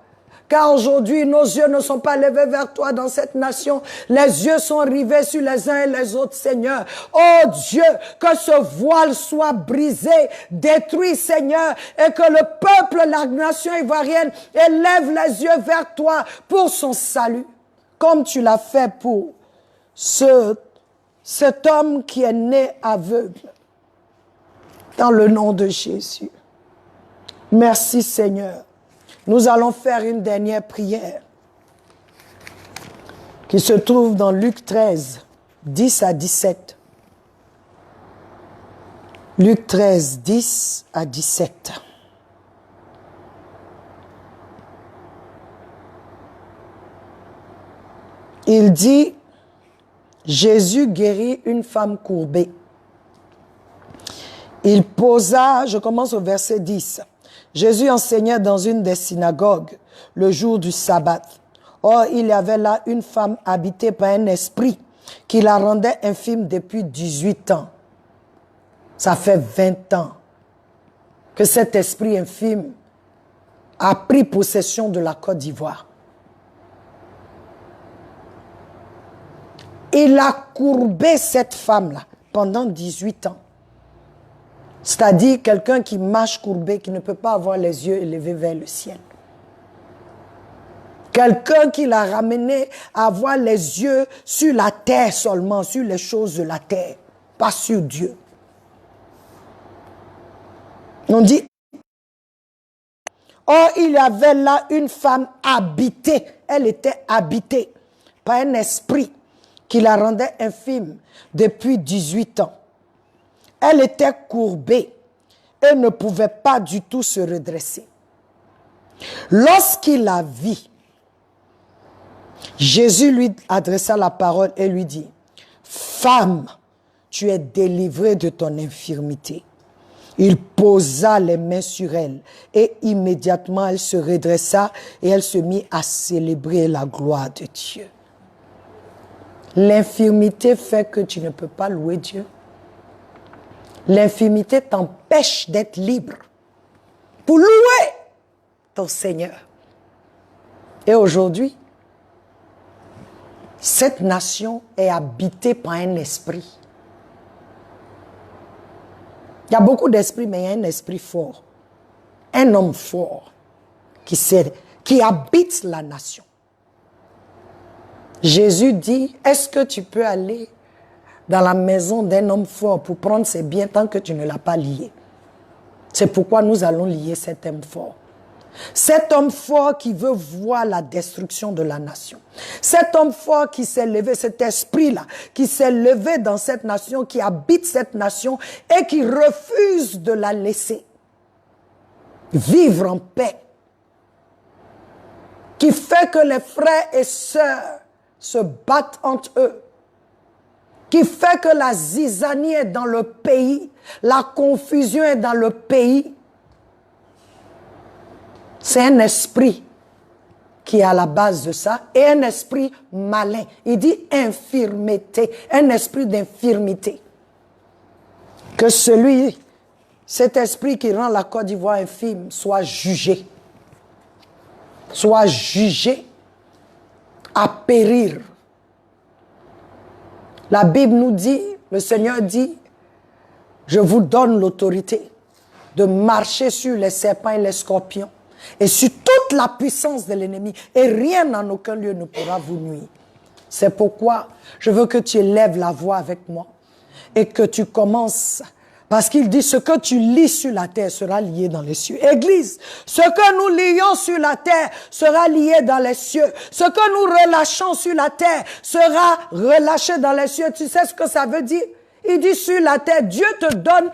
Car aujourd'hui, nos yeux ne sont pas levés vers toi dans cette nation. Les yeux sont rivés sur les uns et les autres, Seigneur. Oh Dieu, que ce voile soit brisé, détruit, Seigneur, et que le peuple, la nation ivoirienne, élève les yeux vers toi pour son salut. Comme tu l'as fait pour cet homme qui est né aveugle. Dans le nom de Jésus. Merci Seigneur. Nous allons faire une dernière prière qui se trouve dans Luc 13, 10 à 17. Luc 13, 10 à 17. Il dit, Jésus guérit une femme courbée. Il posa, je commence au verset 10. Jésus enseignait dans une des synagogues le jour du sabbat. Or, il y avait là une femme habitée par un esprit qui la rendait infime depuis 18 ans. Ça fait 20 ans que cet esprit infime a pris possession de la Côte d'Ivoire. Il a courbé cette femme-là pendant 18 ans. C'est-à-dire quelqu'un qui marche courbé, qui ne peut pas avoir les yeux élevés vers le ciel. Quelqu'un qui l'a ramené à avoir les yeux sur la terre seulement, sur les choses de la terre, pas sur Dieu. On dit, or il y avait là une femme habitée, elle était habitée par un esprit qui la rendait infime depuis 18 ans. Elle était courbée et ne pouvait pas du tout se redresser. Lorsqu'il la vit, Jésus lui adressa la parole et lui dit, « Femme, tu es délivrée de ton infirmité. » Il posa les mains sur elle et immédiatement elle se redressa et elle se mit à célébrer la gloire de Dieu. L'infirmité fait que tu ne peux pas louer Dieu. L'infirmité t'empêche d'être libre pour louer ton Seigneur. Et aujourd'hui, cette nation est habitée par un esprit. Il y a beaucoup d'esprits, mais il y a un esprit fort. Un homme fort qui habite la nation. Jésus dit, est-ce que tu peux aller dans la maison d'un homme fort pour prendre ses biens tant que tu ne l'as pas lié? C'est pourquoi nous allons lier cet homme fort. Cet homme fort qui veut voir la destruction de la nation. Cet homme fort qui s'est levé, cet esprit-là, qui s'est levé dans cette nation, qui habite cette nation et qui refuse de la laisser vivre en paix. Qui fait que les frères et sœurs se battent entre eux. Qui fait que la zizanie est dans le pays, la confusion est dans le pays. C'est un esprit qui est à la base de ça et un esprit malin. Il dit infirmité, un esprit d'infirmité. Que cet esprit qui rend la Côte d'Ivoire infime soit jugé. Soit jugé à périr. La Bible nous dit, le Seigneur dit, je vous donne l'autorité de marcher sur les serpents et les scorpions et sur toute la puissance de l'ennemi et rien en aucun lieu ne pourra vous nuire. C'est pourquoi je veux que tu élèves la voix avec moi et que tu commences. Parce qu'il dit, ce que tu lis sur la terre sera lié dans les cieux. Église, ce que nous lions sur la terre sera lié dans les cieux. Ce que nous relâchons sur la terre sera relâché dans les cieux. Tu sais ce que ça veut dire? Il dit sur la terre, Dieu te donne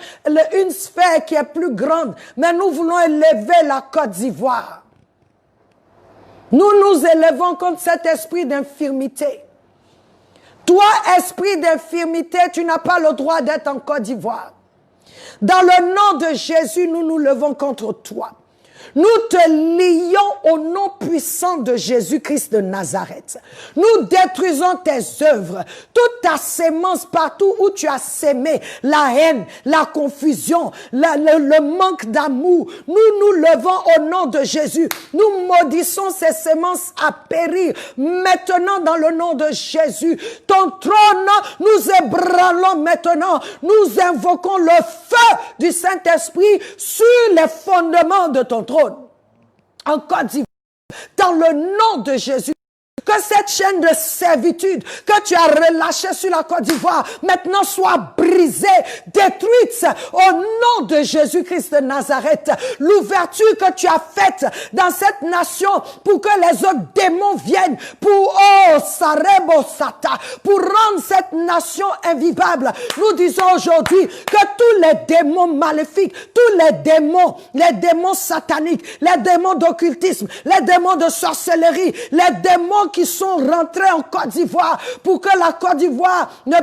une sphère qui est plus grande. Mais nous voulons élever la Côte d'Ivoire. Nous nous élevons contre cet esprit d'infirmité. Toi, esprit d'infirmité, tu n'as pas le droit d'être en Côte d'Ivoire. Dans le nom de Jésus, nous nous levons contre toi. Nous te lions au nom puissant de Jésus-Christ de Nazareth. Nous détruisons tes œuvres, toute ta sémence partout où tu as sémé la haine, la confusion, le manque d'amour. Nous nous levons au nom de Jésus. Nous maudissons ces sémences à périr. Maintenant, dans le nom de Jésus, ton trône, nous ébranlons maintenant. Nous invoquons le feu du Saint-Esprit sur les fondements de ton trône. En Côte d'Ivoire, dans le nom de Jésus, que cette chaîne de servitude que tu as relâchée sur la Côte d'Ivoire, maintenant soit brisée, détruite au nom de Jésus-Christ de Nazareth. L'ouverture que tu as faite dans cette nation pour que les autres démons viennent pour, oh, Sarebo Sata, pour rendre cette nation invivable. Nous disons aujourd'hui que tous les démons maléfiques, tous les démons sataniques, les démons d'occultisme, les démons de sorcellerie, les démons qui sont rentrés en Côte d'Ivoire pour que la Côte d'Ivoire ne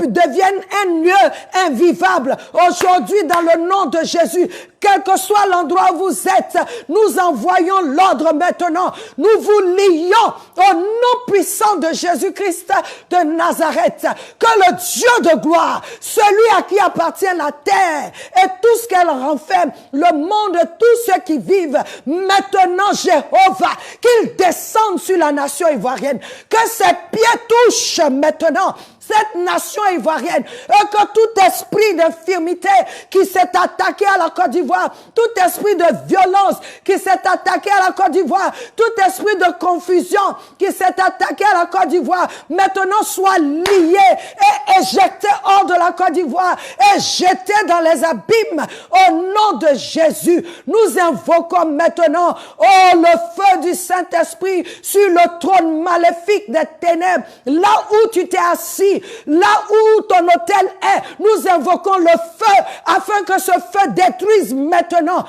devienne un lieu invivable. Aujourd'hui, dans le nom de Jésus, quel que soit l'endroit où vous êtes, nous envoyons l'ordre maintenant. Nous vous lions au nom puissant de Jésus-Christ de Nazareth. Que le Dieu de gloire, celui à qui appartient la terre et tout ce qu'elle renferme, le monde, tous ceux qui vivent, maintenant Jéhovah, qu'il descende sur la nation ivoirienne. Que ses pieds touchent maintenant cette nation ivoirienne, et que tout esprit d'infirmité qui s'est attaqué à la Côte d'Ivoire, tout esprit de violence qui s'est attaqué à la Côte d'Ivoire, tout esprit de confusion qui s'est attaqué à la Côte d'Ivoire, maintenant soit lié et éjecté hors de la Côte d'Ivoire et jeté dans les abîmes au nom de Jésus. Nous invoquons maintenant, oh, le feu du Saint-Esprit sur le trône maléfique des ténèbres, là où tu t'es assis, là où ton autel est. Nous invoquons le feu afin que ce feu détruise maintenant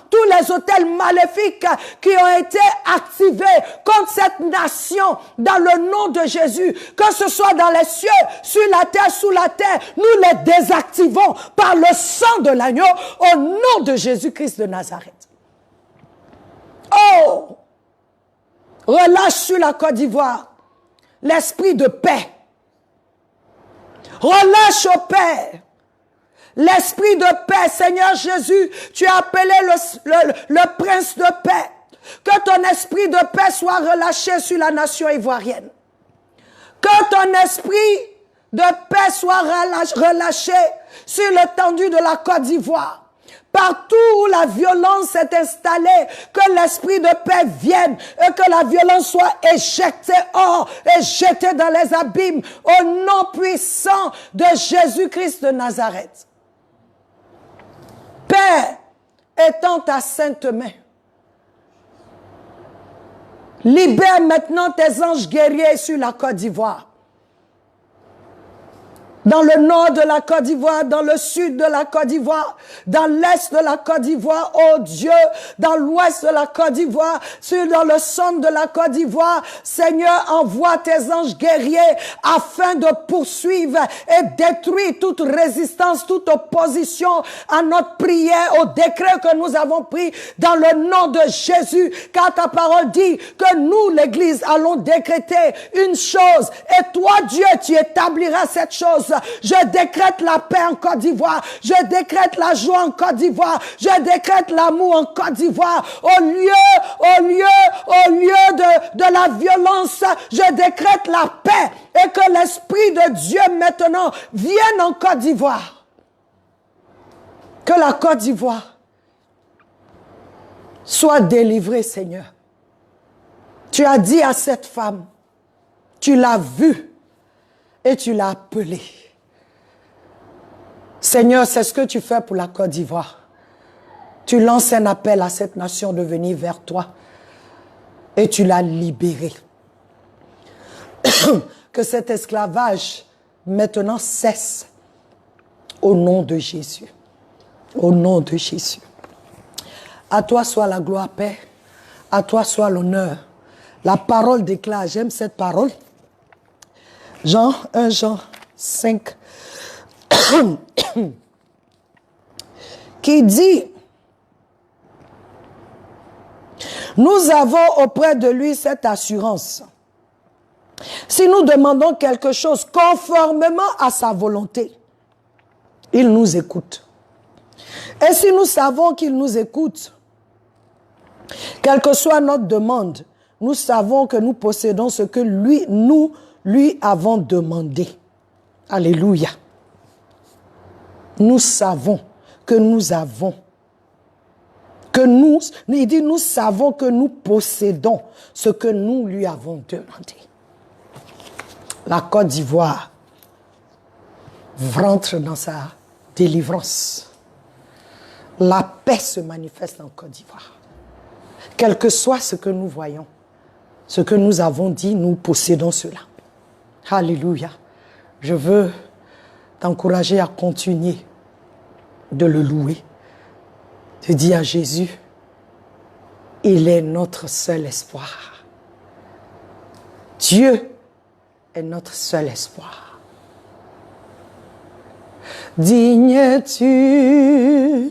tous les autels maléfiques qui ont été activés contre cette nation dans le nom de Jésus, que ce soit dans les cieux, sur la terre, sous la terre, nous les désactivons par le sang de l'agneau au nom de Jésus-Christ de Nazareth. Oh! Relâche sur la Côte d'Ivoire l'esprit de paix. Relâche au Père l'esprit de paix. Seigneur Jésus, tu as appelé le prince de paix. Que ton esprit de paix soit relâché sur la nation ivoirienne. Que ton esprit de paix soit relâché sur l'étendue de la Côte d'Ivoire. Partout où la violence s'est installée, que l'esprit de paix vienne et que la violence soit éjectée hors et jetée dans les abîmes au nom puissant de Jésus-Christ de Nazareth. Père, étends ta sainte main. Libère maintenant tes anges guerriers sur la Côte d'Ivoire. Dans le nord de la Côte d'Ivoire, dans le sud de la Côte d'Ivoire, dans l'est de la Côte d'Ivoire, oh Dieu, dans l'ouest de la Côte d'Ivoire, dans le centre de la Côte d'Ivoire, Seigneur, envoie tes anges guerriers afin de poursuivre et détruire toute résistance, toute opposition à notre prière, au décret que nous avons pris dans le nom de Jésus, car ta parole dit que nous, l'Église, allons décréter une chose et toi, Dieu, tu établiras cette chose. Je décrète la paix en Côte d'Ivoire. Je décrète la joie en Côte d'Ivoire. Je décrète l'amour en Côte d'Ivoire. Au lieu de la violence, je décrète la paix et que l'Esprit de Dieu maintenant vienne en Côte d'Ivoire. Que la Côte d'Ivoire soit délivrée, Seigneur. Tu as dit à cette femme, tu l'as vue et tu l'as appelée. Seigneur, c'est ce que tu fais pour la Côte d'Ivoire. Tu lances un appel à cette nation de venir vers toi et tu l'as libérée. Que cet esclavage maintenant cesse au nom de Jésus. Au nom de Jésus. À toi soit la gloire, Père. À toi soit l'honneur. La parole déclare, j'aime cette parole. 1 Jean 5, qui dit, nous avons auprès de lui cette assurance. Si nous demandons quelque chose conformément à sa volonté, il nous écoute. Et si nous savons qu'il nous écoute, quelle que soit notre demande, nous savons que nous possédons ce que nous lui avons demandé. Alléluia. Nous savons que nous avons, il dit, nous savons que nous possédons ce que nous lui avons demandé. La Côte d'Ivoire rentre dans sa délivrance. La paix se manifeste en Côte d'Ivoire. Quel que soit ce que nous voyons, ce que nous avons dit, nous possédons cela. Alléluia. Je veux t'encourager à continuer de le louer. De dire à Jésus, il est notre seul espoir. Dieu est notre seul espoir. Digne es-tu,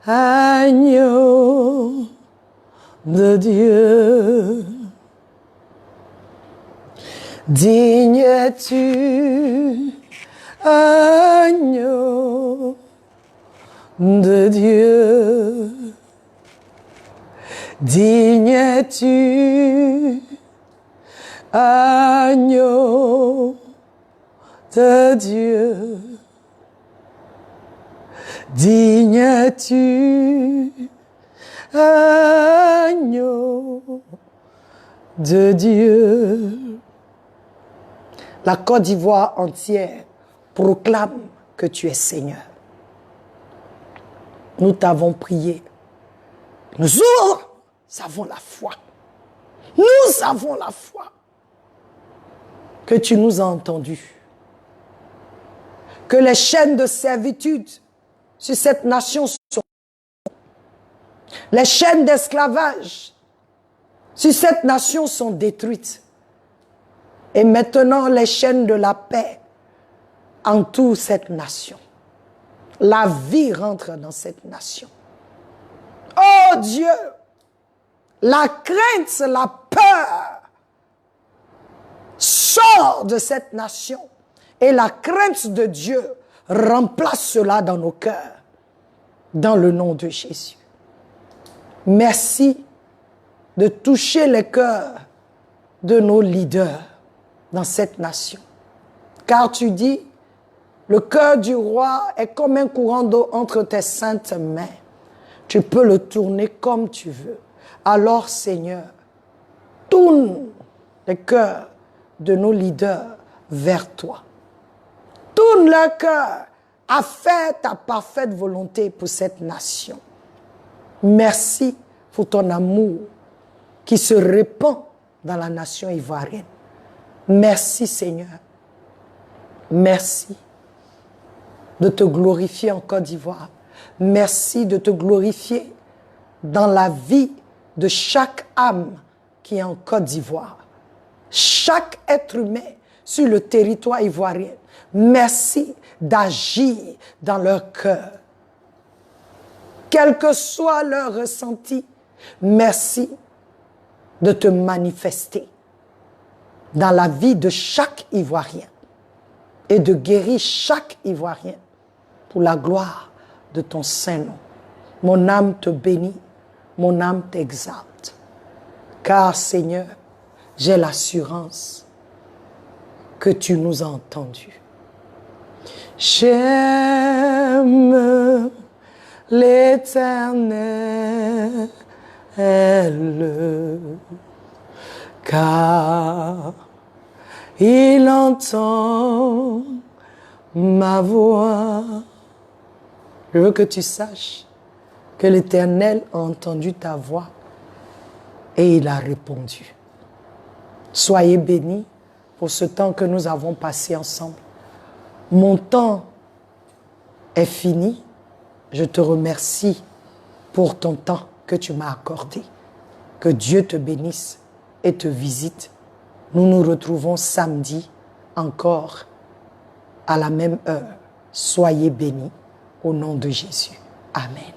agneau de Dieu. Digne es-tu, agneau de Dieu. Digne es-tu, agneau de Dieu. Digne es-tu, agneau de Dieu. La Côte d'Ivoire entière proclame que tu es Seigneur. Nous t'avons prié. Nous avons la foi. Nous avons la foi que tu nous as entendus. Que les chaînes de servitude sur cette nation sont... Les chaînes d'esclavage sur cette nation sont détruites. Et maintenant, les chaînes de la paix entourent cette nation. La vie rentre dans cette nation. Oh Dieu, la crainte, la peur sort de cette nation. Et la crainte de Dieu remplace cela dans nos cœurs. Dans le nom de Jésus. Merci de toucher les cœurs de nos leaders dans cette nation. Car tu dis, le cœur du roi est comme un courant d'eau entre tes saintes mains. Tu peux le tourner comme tu veux. Alors, Seigneur, tourne les cœurs de nos leaders vers toi. Tourne leur cœur à faire ta parfaite volonté pour cette nation. Merci pour ton amour qui se répand dans la nation ivoirienne. Merci, Seigneur. Merci de te glorifier en Côte d'Ivoire. Merci de te glorifier dans la vie de chaque âme qui est en Côte d'Ivoire. Chaque être humain sur le territoire ivoirien. Merci d'agir dans leur cœur. Quel que soit leur ressenti, merci de te manifester dans la vie de chaque Ivoirien et de guérir chaque Ivoirien pour la gloire de ton Saint-Nom. Mon âme te bénit, mon âme t'exalte, car Seigneur, j'ai l'assurance que tu nous as entendus. J'aime l'Éternel, car il entend ma voix. Je veux que tu saches que l'Éternel a entendu ta voix et il a répondu. Soyez bénis pour ce temps que nous avons passé ensemble. Mon temps est fini. Je te remercie pour ton temps que tu m'as accordé. Que Dieu te bénisse et te visite. Nous nous retrouvons samedi encore à la même heure. Soyez bénis au nom de Jésus. Amen.